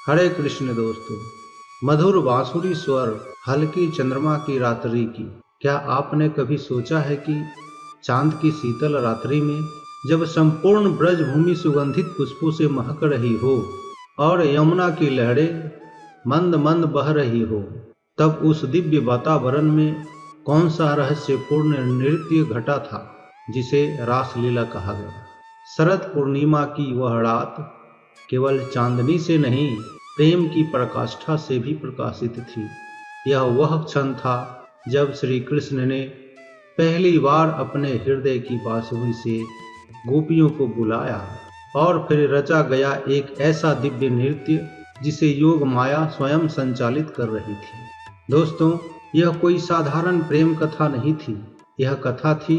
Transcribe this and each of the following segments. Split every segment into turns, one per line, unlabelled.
हरे कृष्ण दोस्तों, मधुर बांसुरी स्वर, हल्की चंद्रमा की रात्रि की। क्या आपने कभी सोचा है कि चांद की शीतल रात्रि में जब संपूर्ण ब्रज भूमि सुगंधित पुष्पों से महक रही हो और यमुना की लहरें मंद मंद बह रही हो, तब उस दिव्य वातावरण में कौन सा रहस्यपूर्ण नृत्य घटा था जिसे रासलीला कहा गया। शरद पूर्णिमा की वह रात केवल चांदनी से नहीं, प्रेम की प्रकाष्ठा से भी प्रकाशित थी। यह वह क्षण था जब श्री कृष्ण ने पहली बार अपने हृदय की बांसुरी से गोपियों को बुलाया और फिर रचा गया एक ऐसा दिव्य नृत्य जिसे योग माया स्वयं संचालित कर रही थी। दोस्तों, यह कोई साधारण प्रेम कथा नहीं थी। यह कथा थी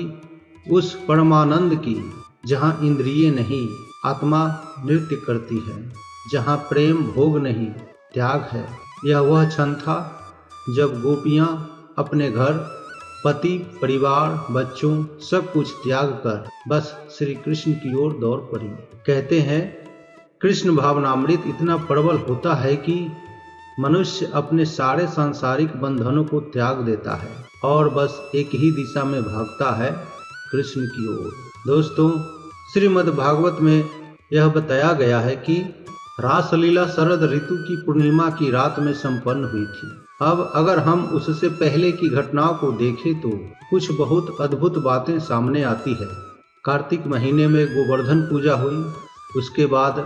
उस परमानंद की जहाँ इंद्रिय नहीं, आत्मा नृत्य करती है, जहाँ प्रेम भोग नहीं, त्याग है। यह वह क्षण था जब गोपियाँ अपने घर, पति, परिवार, बच्चों सब कुछ त्याग कर बस श्री कृष्ण की ओर दौड़ पड़ी। कहते हैं, कृष्ण भावनामृत इतना प्रबल होता है कि मनुष्य अपने सारे सांसारिक बंधनों को त्याग देता है और बस एक ही दिशा में भागता है, कृष्ण की ओर। दोस्तों, श्रीमद् भागवत में यह बताया गया है कि रासलीला शरद ऋतु की पूर्णिमा की रात में संपन्न हुई थी। अब अगर हम उससे पहले की घटनाओं को देखें तो कुछ बहुत अद्भुत बातें सामने आती है। कार्तिक महीने में गोवर्धन पूजा हुई, उसके बाद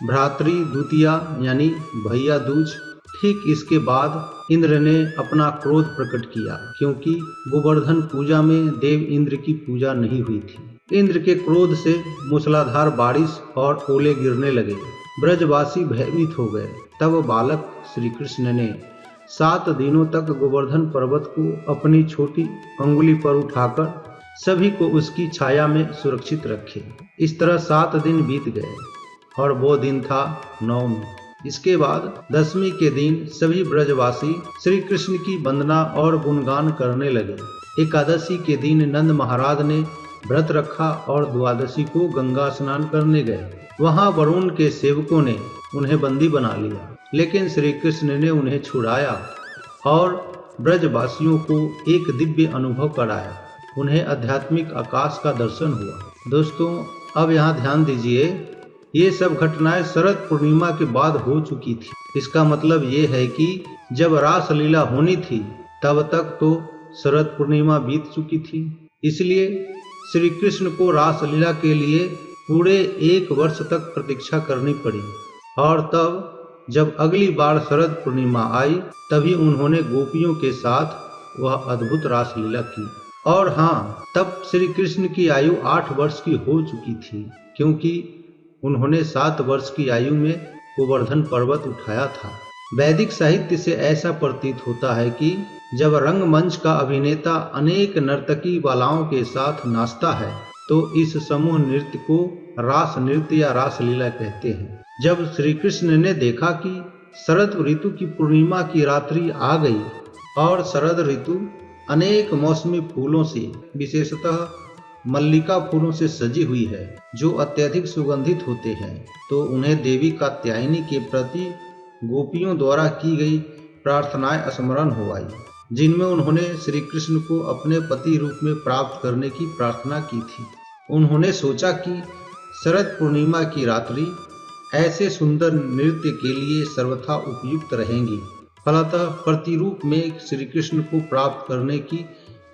भ्रातृ द्वितीया यानी भैया दूज। ठीक इसके बाद इंद्र ने अपना क्रोध प्रकट किया क्योंकि गोवर्धन पूजा में देव इंद्र की पूजा नहीं हुई थी। इंद्र के क्रोध से मूसलाधार बारिश और ओले गिरने लगे। ब्रजवासी भयभीत हो गए। तब बालक श्री कृष्ण ने 7 दिनों तक गोवर्धन पर्वत को अपनी छोटी अंगुली पर उठाकर सभी को उसकी छाया में सुरक्षित रखे। इस तरह 7 दिन बीत गए और वो दिन था नवमी। इसके बाद 10वीं के दिन सभी ब्रजवासी श्री कृष्ण की वंदना और गुणगान करने लगे। एकादशी के दिन नंद महाराज ने व्रत रखा और द्वादशी को गंगा स्नान करने गए। वहां वरुण के सेवकों ने उन्हें बंदी बना लिया, लेकिन श्री कृष्ण ने उन्हें छुड़ाया और ब्रजवासियों को एक दिव्य अनुभव कराया। उन्हें आध्यात्मिक आकाश का दर्शन हुआ। दोस्तों, अब यहाँ ध्यान दीजिए, ये सब घटनाएं शरद पूर्णिमा के बाद हो चुकी थी। इसका मतलब ये है कि जब रासलीला होनी थी तब तक तो शरद पूर्णिमा बीत चुकी थी। इसलिए श्री कृष्ण को रासलीला के लिए पूरे 1 वर्ष तक प्रतीक्षा करनी पड़ी और तब जब अगली बार शरद पूर्णिमा आई तभी उन्होंने गोपियों के साथ वह अद्भुत रासलीला की। और हाँ, तब श्री कृष्ण की आयु 8 वर्ष की हो चुकी थी क्योंकि उन्होंने 7 वर्ष की आयु में गोवर्धन पर्वत उठाया था। वैदिक साहित्य से ऐसा प्रतीत होता है कि जब रंगमंच का अभिनेता अनेक नर्तकी बालाओं के साथ नाचता है तो इस समूह नृत्य को रास नृत्य या रासलीला कहते हैं। जब श्री कृष्ण ने देखा कि शरद ऋतु की पूर्णिमा की रात्रि आ गई और शरद ऋतु अनेक मौसमी फूलों से, विशेषतः मल्लिका फूलों से सजी हुई है जो अत्यधिक सुगंधित होते हैं, तो उन्हें देवी कात्यायनी के प्रति गोपियों द्वारा की गई प्रार्थनाएं स्मरण हो आई, जिनमें उन्होंने श्री कृष्ण को अपने पति रूप में प्राप्त करने की प्रार्थना की थी। उन्होंने सोचा कि शरद पूर्णिमा की रात्रि ऐसे सुंदर नृत्य के लिए सर्वथा उपयुक्त रहेंगी। फलतः प्रतिरूप में श्री कृष्ण को प्राप्त करने की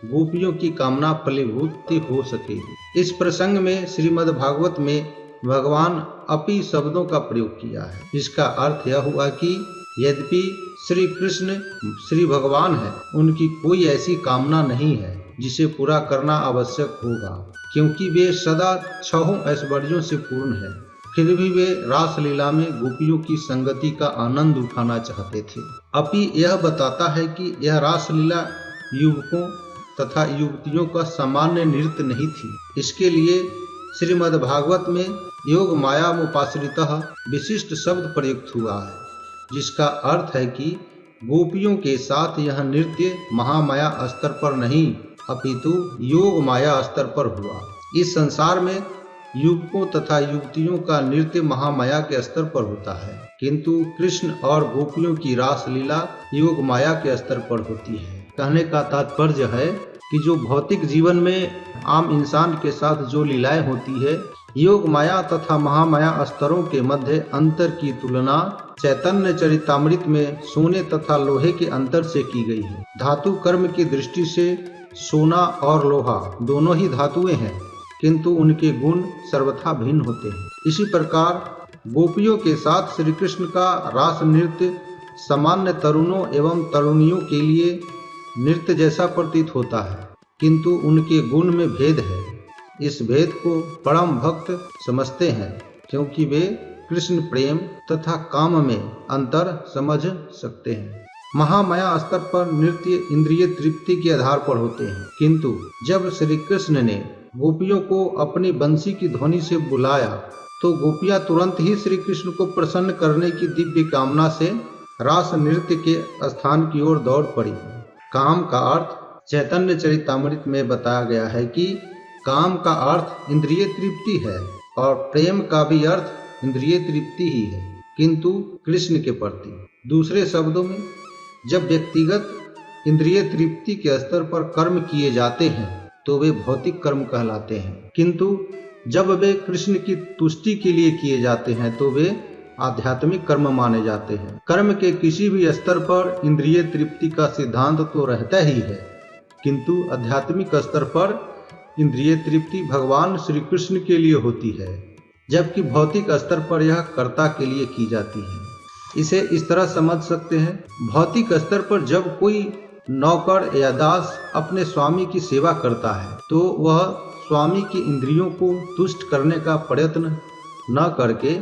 गोपियों की कामना फलीभूत हो सकेगी। इस प्रसंग में श्रीमद् भागवत में भगवान अपि शब्दों का प्रयोग किया है। इसका अर्थ यह हुआ कि यद्यपि श्री कृष्ण श्री भगवान है, उनकी कोई ऐसी कामना नहीं है जिसे पूरा करना आवश्यक होगा क्योंकि वे सदा 6 ऐश्वर्यों से पूर्ण है। फिर भी वे रासलीला में गोपियों की संगति का आनंद उठाना चाहते थे। अपि यह बताता है कि यह रासलीला युवकों तथा युवतियों का सामान्य नृत्य नहीं थी। इसके लिए श्रीमद् भागवत में योग माया मुपाश्रितः विशिष्ट शब्द प्रयुक्त हुआ है, जिसका अर्थ है कि गोपियों के साथ यह नृत्य महामाया स्तर पर नहीं अपितु योग माया स्तर पर हुआ। इस संसार में युवकों तथा युवतियों का नृत्य महामाया के स्तर पर होता है। किंतु कृष्ण और गोपियों की रास लीला योग माया के स्तर पर होती है। कहने का तात्पर्य है कि जो भौतिक जीवन में आम इंसान के साथ जो लीलाएं होती है, योग माया तथा महामाया स्तरों के मध्य अंतर की तुलना चैतन्य चरितामृत में सोने तथा लोहे के अंतर से की गई है। धातु कर्म की दृष्टि से सोना और लोहा दोनों ही धातुएं हैं, किंतु उनके गुण सर्वथा भिन्न होते हैं। इसी प्रकार गोपियों के साथ श्री कृष्ण का रास नृत्य सामान्य तरुणों एवं तरुणियों के लिए नृत्य जैसा प्रतीत होता है, किंतु उनके गुण में भेद है। इस भेद को परम भक्त समझते हैं, क्योंकि वे कृष्ण प्रेम तथा काम में अंतर समझ सकते हैं। महामाया स्तर पर नृत्य इंद्रिय तृप्ति के आधार पर होते हैं, किंतु जब श्री कृष्ण ने गोपियों को अपनी बंसी की ध्वनि से बुलाया तो गोपियां तुरंत ही श्री कृष्ण को प्रसन्न करने की दिव्य कामना से रास नृत्य के स्थान की ओर दौड़ पड़ी। काम का अर्थ चैतन्य चरितामृत में बताया गया है कि काम का अर्थ इंद्रिय तृप्ति है और प्रेम का भी अर्थ इंद्रिय तृप्ति ही है, किंतु कृष्ण के प्रति। दूसरे शब्दों में, जब व्यक्तिगत इंद्रिय तृप्ति के स्तर पर कर्म किए जाते हैं तो वे भौतिक कर्म कहलाते हैं, किंतु जब वे कृष्ण की तुष्टि के लिए किए जाते हैं तो वे आध्यात्मिक कर्म माने जाते हैं। कर्म के किसी भी स्तर पर इंद्रिय तृप्ति का सिद्धांत तो रहता ही है, किंतु आध्यात्मिक स्तर पर इंद्रिय तृप्ति भगवान श्री कृष्ण के लिए होती है, जबकि भौतिक स्तर पर यह कर्ता के लिए की जाती है। इसे इस तरह समझ सकते हैं, भौतिक स्तर पर जब कोई नौकर या दास अपने स्वामी की सेवा करता है तो वह स्वामी की इंद्रियों को तुष्ट करने का प्रयत्न न करके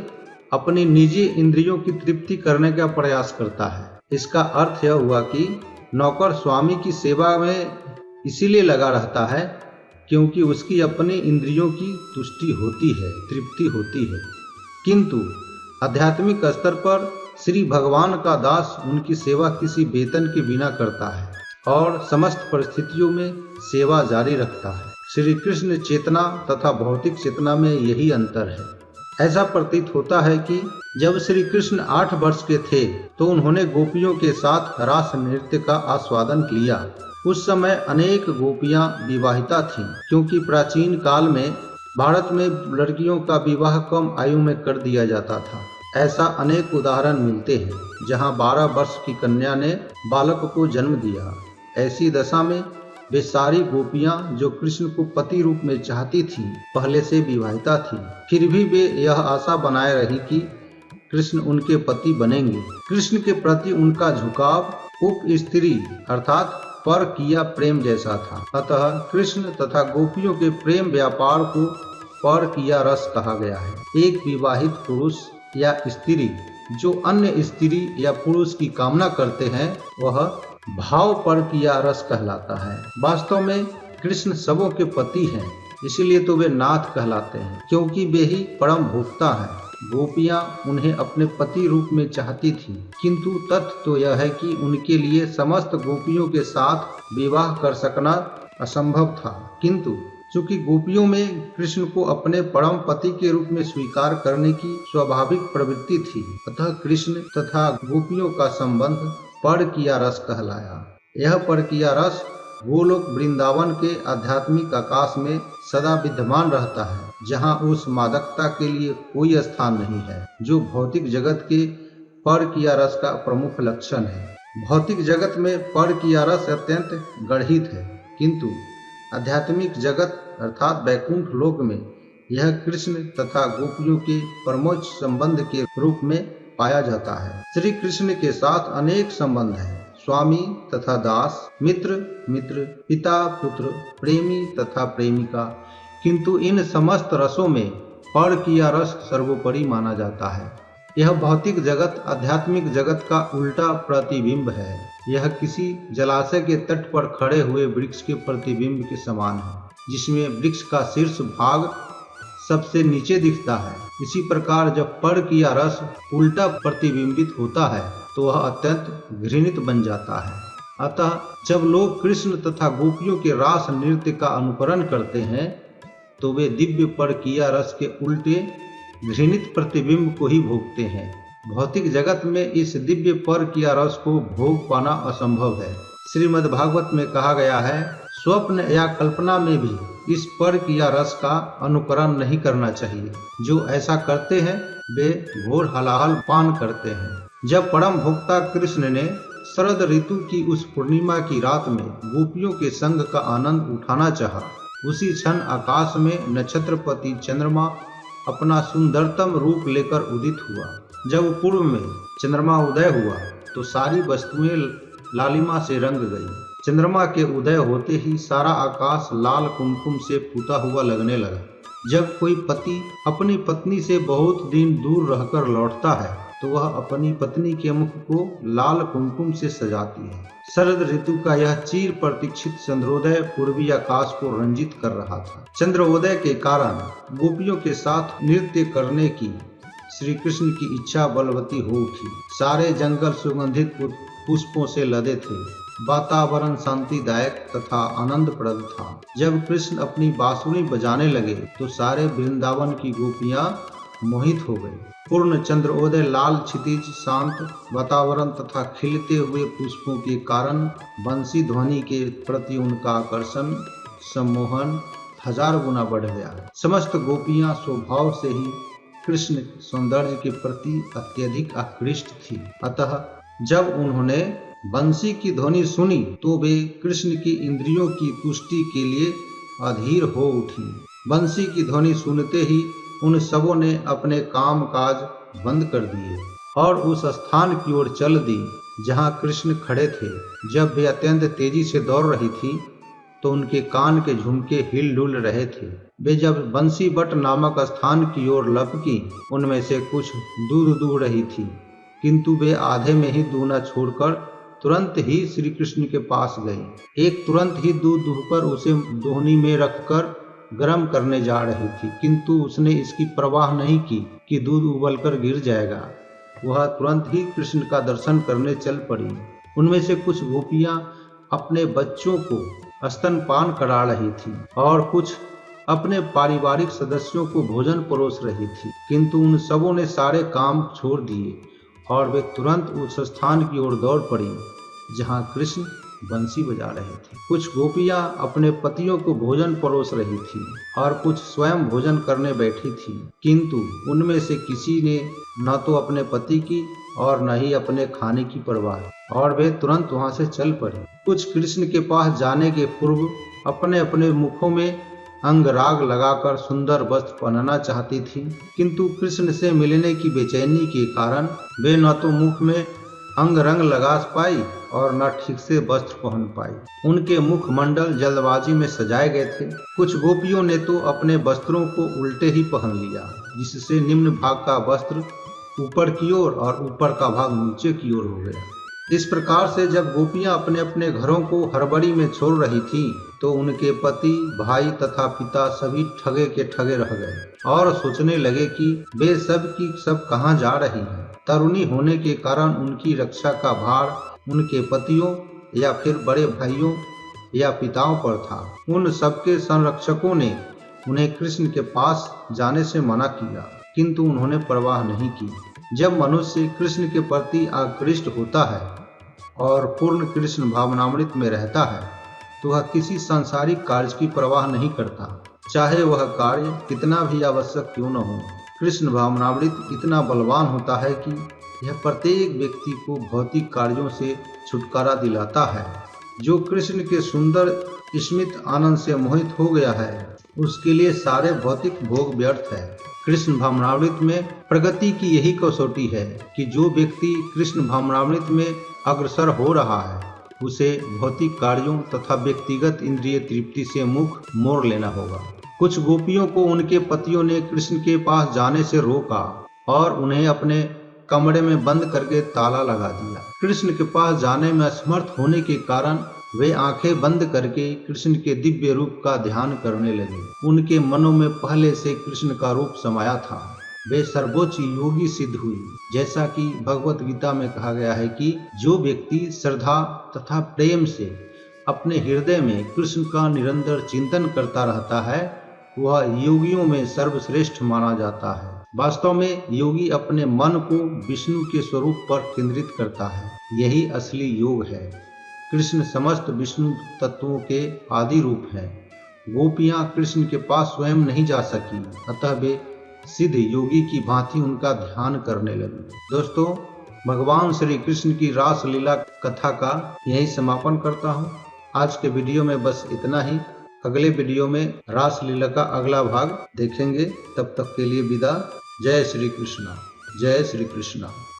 अपनी निजी इंद्रियों की तृप्ति करने का प्रयास करता है। इसका अर्थ यह हुआ कि नौकर स्वामी की सेवा में इसीलिए लगा रहता है क्योंकि उसकी अपनी इंद्रियों की तुष्टि होती है, तृप्ति होती है, किंतु आध्यात्मिक स्तर पर श्री भगवान का दास उनकी सेवा किसी वेतन के बिना करता है और समस्त परिस्थितियों में सेवा जारी रखता है। श्री कृष्ण चेतना तथा भौतिक चेतना में यही अंतर है। ऐसा प्रतीत होता है कि जब श्री कृष्ण 8 वर्ष के थे तो उन्होंने गोपियों के साथ रास नृत्य का आस्वादन किया। उस समय अनेक गोपियां विवाहिता थीं, क्योंकि प्राचीन काल में भारत में लड़कियों का विवाह कम आयु में कर दिया जाता था। ऐसा अनेक उदाहरण मिलते हैं जहां 12 वर्ष की कन्या ने बालक को जन्म दिया। ऐसी दशा में वे सारी गोपियां जो कृष्ण को पति रूप में चाहती थीं, पहले से विवाहिता थीं, फिर भी वे यह आशा बनाए रही कि कृष्ण उनके पति बनेंगे। कृष्ण के प्रति उनका झुकाव उप स्त्री अर्थात पर किया प्रेम जैसा था। अतः कृष्ण तथा गोपियों के प्रेम व्यापार को पर किया रस कहा गया है। एक विवाहित पुरुष या स्त्री जो अन्य स्त्री या पुरुष की कामना करते हैं वह भाव पर किया रस कहलाता है। वास्तव में कृष्ण सबों के पति हैं, इसीलिए तो वे नाथ कहलाते हैं, क्योंकि वे ही परम भोक्ता हैं। गोपियां उन्हें अपने पति रूप में चाहती थीं, किंतु तथ्य तो यह है कि उनके लिए समस्त गोपियों के साथ विवाह कर सकना असंभव था। किंतु चूंकि गोपियों में कृष्ण को अपने परम पति के रूप में स्वीकार करने की स्वाभाविक प्रवृत्ति थी, अतः कृष्ण तथा गोपियों का संबंध पर किया रस कहलाया। यह पर किया रस गोलोक वृंदावन के आध्यात्मिक आकाश में सदा विद्यमान रहता है, जहां उस मादकता के लिए कोई स्थान नहीं है, जो भौतिक जगत के पर किया रस का प्रमुख लक्षण है। भौतिक जगत में पर किया रस अत्यंत गढ़ित है, किंतु आध्यात्मिक जगत अर्थात वैकुंठ लोक में यह कृष्ण तथा गोपियों के परमोच्च संबंध के रूप में पाया जाता है। श्री कृष्ण के साथ अनेक संबंध हैं, स्वामी तथा दास, मित्र मित्र, पिता पुत्र, प्रेमी तथा प्रेमिका, किंतु इन समस्त रसों में पर किया रस सर्वोपरि माना जाता है। यह भौतिक जगत आध्यात्मिक जगत का उल्टा प्रतिबिंब है। यह किसी जलाशय के तट पर खड़े हुए वृक्ष के प्रतिबिंब के समान है, जिसमें वृक्ष का शीर्ष भाग सबसे नीचे दिखता है। इसी प्रकार जब पर किया रस उल्टा प्रतिबिंबित होता है तो वह अत्यंत घृणित बन जाता है। अतः जब लोग कृष्ण तथा गोपियों के रास नृत्य का अनुकरण करते हैं तो वे दिव्य पर किया रस के उल्टे घृणित प्रतिबिंब को ही भोगते हैं। भौतिक जगत में इस दिव्य पर किया रस को भोग पाना असंभव है। श्रीमद् भागवत में कहा गया है, स्वप्न या कल्पना में भी इस पर किया रस का अनुकरण नहीं करना चाहिए। जो ऐसा करते हैं वे घोर हलाहल पान करते हैं। जब परम भोक्ता कृष्ण ने शरद ऋतु की उस पूर्णिमा की रात में गोपियों के संग का आनंद उठाना चाहा, उसी क्षण आकाश में नक्षत्रपति चंद्रमा अपना सुंदरतम रूप लेकर उदित हुआ। जब पूर्व में चंद्रमा उदय हुआ तो सारी वस्तुएं लालिमा से रंग गई। चंद्रमा के उदय होते ही सारा आकाश लाल कुमकुम से पूता हुआ लगने लगा। जब कोई पति अपनी पत्नी से बहुत दिन दूर रहकर लौटता है तो वह अपनी पत्नी के मुख को लाल कुमकुम से सजाती है। शरद ऋतु का यह चिर प्रतीक्षित चंद्रोदय पूर्वी आकाश को रंजित कर रहा था। चंद्रोदय के कारण गोपियों के साथ नृत्य करने की श्री कृष्ण की इच्छा बलवती हो उठी। सारे जंगल सुगंधित पुष्पों से लदे थे। वातावरण शांतिदायक तथा आनंदप्रद था। जब कृष्ण अपनी बांसुरी बजाने लगे तो सारे वृंदावन की गोपियां मोहित हो गई। पूर्ण चंद्रोदय, लाल क्षितिज, शांत वातावरण तथा खिलते हुए पुष्पों के कारण बंसी ध्वनि के प्रति उनका आकर्षण, सम्मोहन 1000 गुना बढ़ गया। समस्त गोपियां स्वभाव से ही कृष्ण सौंदर्य के प्रति अत्यधिक आकृष्ट थी। अतः जब उन्होंने बंसी की ध्वनि सुनी तो वे कृष्ण की इंद्रियों की तुष्टि के लिए अधीर हो उठी। बंसी की ध्वनि सुनते ही उन सबों ने अपने काम काज बंद कर दिए और उस स्थान की ओर चल दी जहां कृष्ण खड़े थे। जब वे अत्यंत तेजी से दौड़ रही थी तो उनके कान के झुमके हिल डुल रहे थे। वे जब बंसी बट नामक स्थान की ओर लपकी, उनमें से कुछ दूध दूह रही थी, किंतु वे आधे में ही दूहना छोड़कर तुरंत ही श्री कृष्ण के पास गई। एक तुरंत ही दूध दूहकर उसे दोहनी में रखकर गर्म करने जा रही थी, किंतु उसने इसकी परवाह नहीं की कि दूध उबलकर गिर जाएगा। वह तुरंत ही कृष्ण का दर्शन करने चल पड़ी। उनमें से कुछ गोपियां अपने बच्चों को स्तनपान करा रही थी और कुछ अपने पारिवारिक सदस्यों को भोजन परोस रही थी, किंतु उन सबों ने सारे काम छोड़ दिए और वे तुरंत उस स्थान की ओर दौड़ पड़ी जहां कृष्ण बंसी बजा रहे थे। कुछ गोपियां अपने पतियों को भोजन परोस रही थी और कुछ स्वयं भोजन करने बैठी थी, किंतु उनमें से किसी ने न तो अपने पति की और न ही अपने खाने की परवाह, और वे तुरंत वहां से चल पड़ी। कुछ कृष्ण के पास जाने के पूर्व अपने अपने मुखों में अंगराग लगाकर सुंदर वस्त्र पहनना चाहती थी, किंतु कृष्ण से मिलने की बेचैनी के कारण वे न तो मुख में अंग रंग लगा पाई और न ठीक से वस्त्र पहन पाई। उनके मुख मंडल जल्दबाजी में सजाए गए थे। कुछ गोपियों ने तो अपने वस्त्रों को उल्टे ही पहन लिया, जिससे निम्न भाग का वस्त्र ऊपर की ओर और ऊपर का भाग नीचे की ओर हो गया। इस प्रकार से जब गोपियां अपने अपने घरों को हड़बड़ी में छोड़ रही थी तो उनके पति, भाई तथा पिता सभी ठगे के ठगे रह गए और सोचने लगे कि वे सब की सब कहाँ जा रही हैं। तरुणी होने के कारण उनकी रक्षा का भार उनके पतियों या फिर बड़े भाइयों या पिताओं पर था। उन सबके संरक्षकों ने उन्हें कृष्ण के पास जाने से मना किया, किंतु उन्होंने परवाह नहीं की। जब मनुष्य कृष्ण के प्रति आकृष्ट होता है और पूर्ण कृष्ण भावनामृत में रहता है तो वह किसी सांसारिक कार्य की परवाह नहीं करता, चाहे वह कार्य कितना भी आवश्यक क्यों न हो। कृष्ण भावनामृत इतना बलवान होता है कि यह प्रत्येक व्यक्ति को भौतिक कार्यों से छुटकारा दिलाता है। जो कृष्ण के सुंदर स्मित आनंद से मोहित हो गया है उसके लिए सारे भौतिक भोग व्यर्थ है। कृष्ण भावनामृत में प्रगति की यही कसौटी है कि जो व्यक्ति कृष्ण भावनामृत में अग्रसर हो रहा है उसे भौतिक कार्यों तथा व्यक्तिगत इंद्रिय तृप्ति से मुख मोड़ लेना होगा। कुछ गोपियों को उनके पतियों ने कृष्ण के पास जाने से रोका और उन्हें अपने कमरे में बंद करके ताला लगा दिया। कृष्ण के पास जाने में असमर्थ होने के कारण वे आंखें बंद करके कृष्ण के दिव्य रूप का ध्यान करने लगे। उनके मनों में पहले से कृष्ण का रूप समाया था। वे सर्वोच्च योगी सिद्ध हुई, जैसा कि भगवत गीता में कहा गया है कि जो व्यक्ति श्रद्धा तथा प्रेम से अपने हृदय में कृष्ण का निरंतर चिंतन करता रहता है वह योगियों में सर्वश्रेष्ठ माना जाता है। वास्तव में योगी अपने मन को विष्णु के स्वरूप पर केंद्रित करता है। यही असली योग है। कृष्ण समस्त विष्णु तत्वों के आदि रूप हैं। गोपियां कृष्ण के पास स्वयं नहीं जा सकी, अतः वे सिद्ध योगी की भांति उनका ध्यान करने लगी। दोस्तों, भगवान श्री कृष्ण की रास लीला कथा का यही समापन करता हूँ। आज के वीडियो में बस इतना ही। अगले वीडियो में रास लीला का अगला भाग देखेंगे। तब तक के लिए विदा। जय श्री कृष्णा, जय श्री कृष्णा।